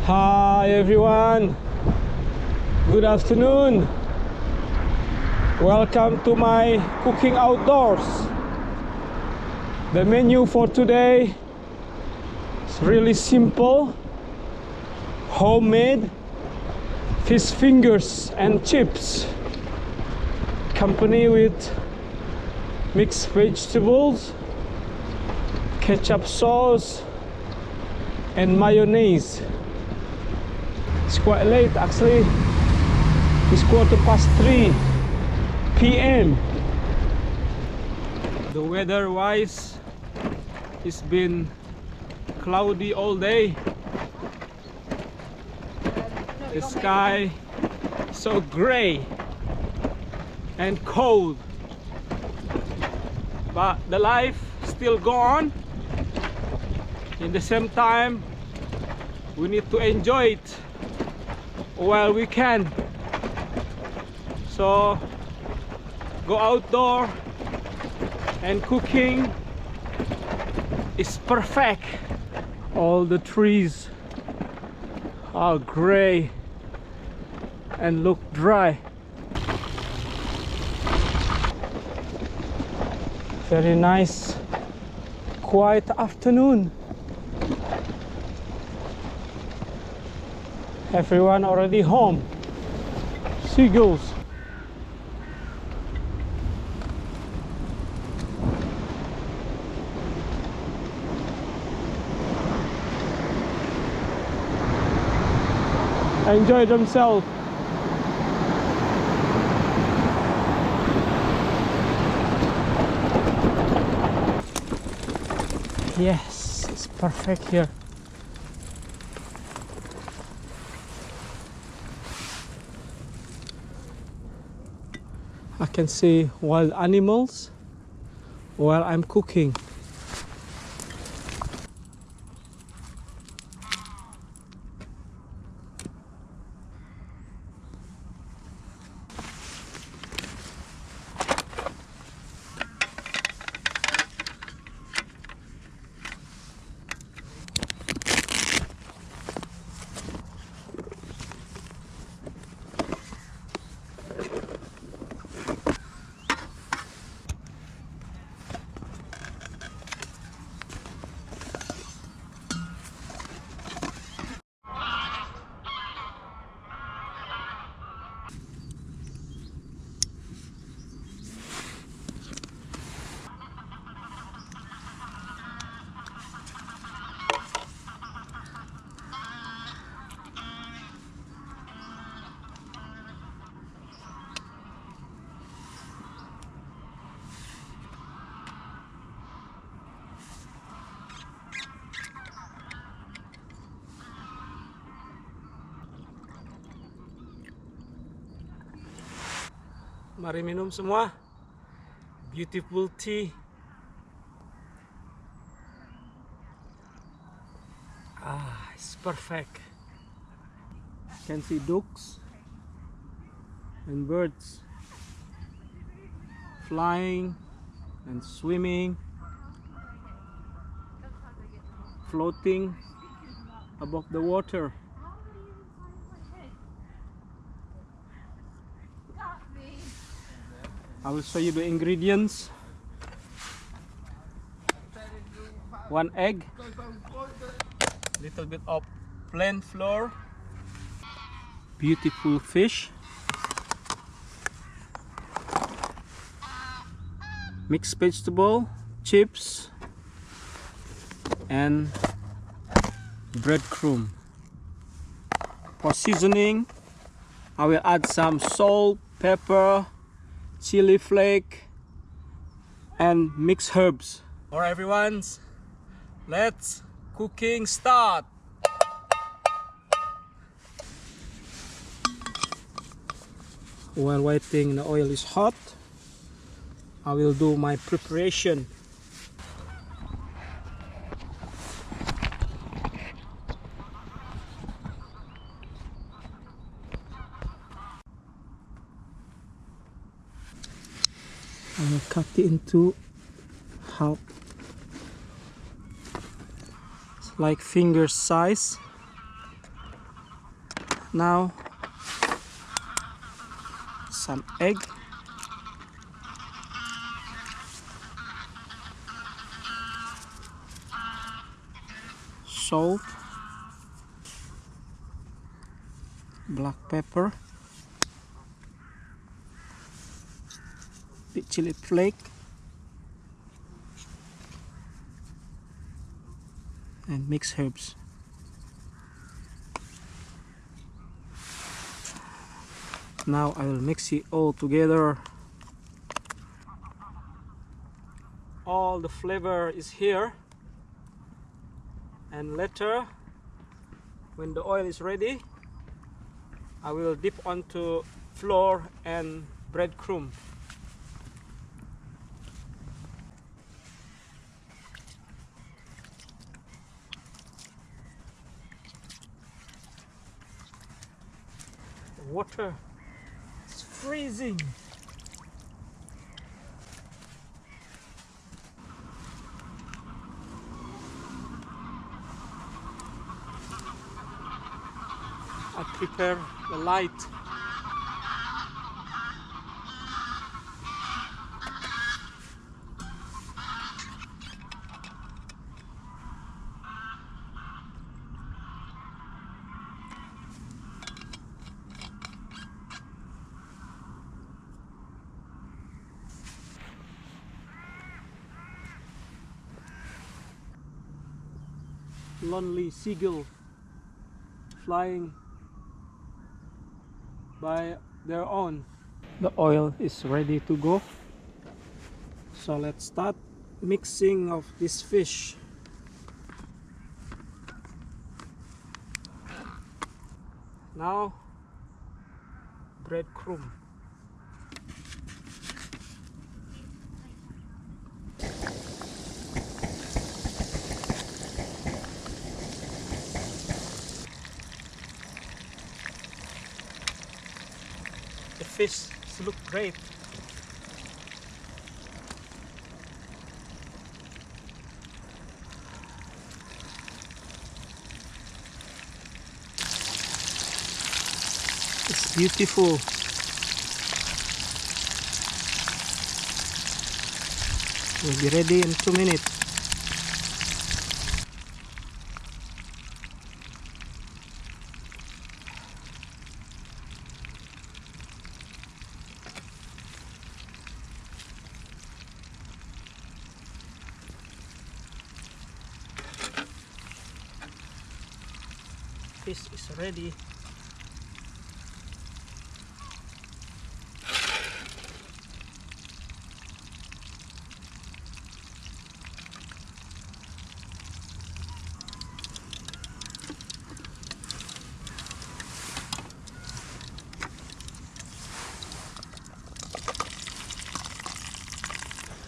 Hi everyone, good afternoon. Welcome to my cooking outdoors. The menu for today is really simple: homemade fish fingers and chips, accompanied with mixed vegetables, ketchup sauce and mayonnaise. It's quite late actually. It's 3:15 p.m. The weather wise, it's been cloudy all day. The sky so gray and cold, but the life still go on. In the same time, we need to enjoy it while we can. So go outdoor, and cooking is perfect. All the trees are gray and look dry. Very nice quiet afternoon. Everyone already home. Seagulls. Enjoy themselves. Yes, it's perfect here. I can see wild animals while I'm cooking. Mari minum semua. Beautiful tea. It's perfect. You can see ducks and birds flying and swimming, floating above the water. I will show you the ingredients. 1 egg, little bit of plain flour, beautiful fish, mixed vegetable, chips, and breadcrumb. For seasoning, I will add some salt, pepper, chili flake, and mixed herbs. Alright everyone, let's cooking start. While waiting the oil is hot, I will do my preparation. I will cut it into half, it's like finger size. Now some egg, salt, black pepper, bit chili flake, and mixed herbs. Now I will mix it all together. All the flavor is here, and later when the oil is ready, I will dip onto flour and breadcrumb. The water is freezing. I prepare the light. Lonely seagull flying by their own. The oil is ready to go, so let's start mixing of this fish. Now breadcrumb. The fish look great. It's beautiful. Will be ready in 2 minutes. Fish is ready.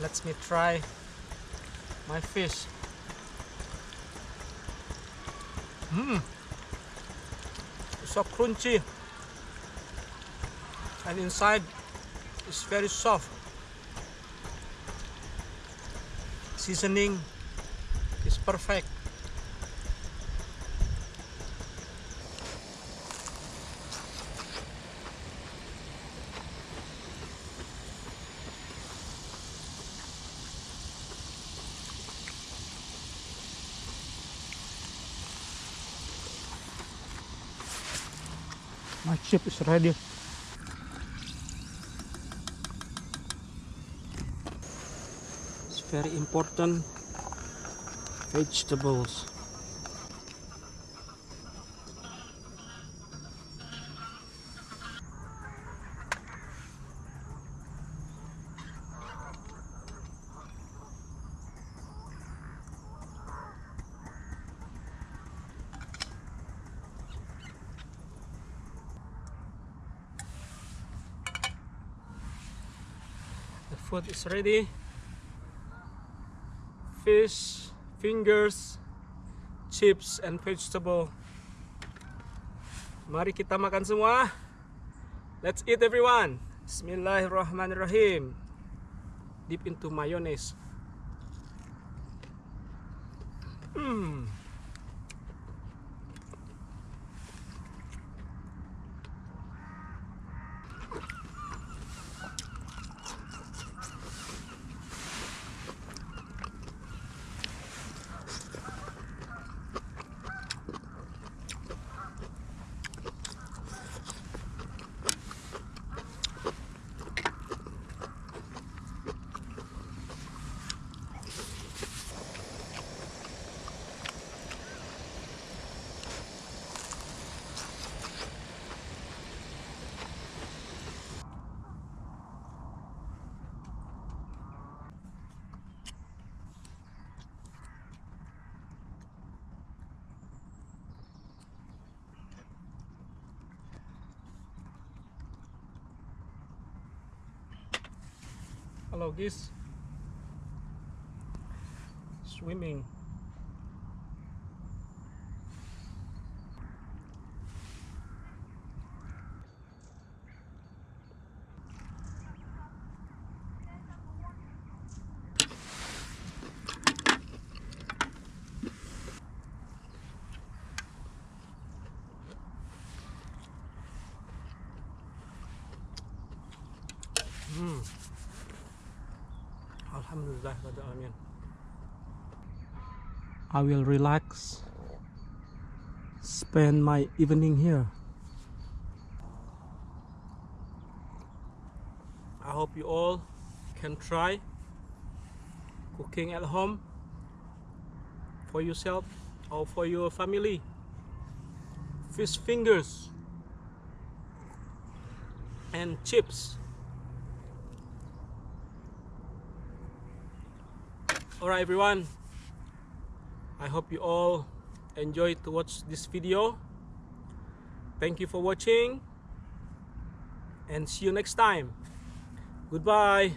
Let me try my fish. It's so crunchy, and inside it's very soft. Seasoning is perfect. My chip is ready. It's very important. Vegetables. The food is ready. Fish, fingers, chips, and vegetable. Mari kita makan semua. Let's eat, everyone. Bismillahirrahmanirrahim. Dip into mayonnaise. Hello geese. Swimming. Alhamdulillah. I will relax, spend my evening here. I hope you all can try cooking at home for yourself or for your family. Fish fingers and chips. Alright everyone, I hope you all enjoyed to watch this video. Thank you for watching and see you next time. Goodbye.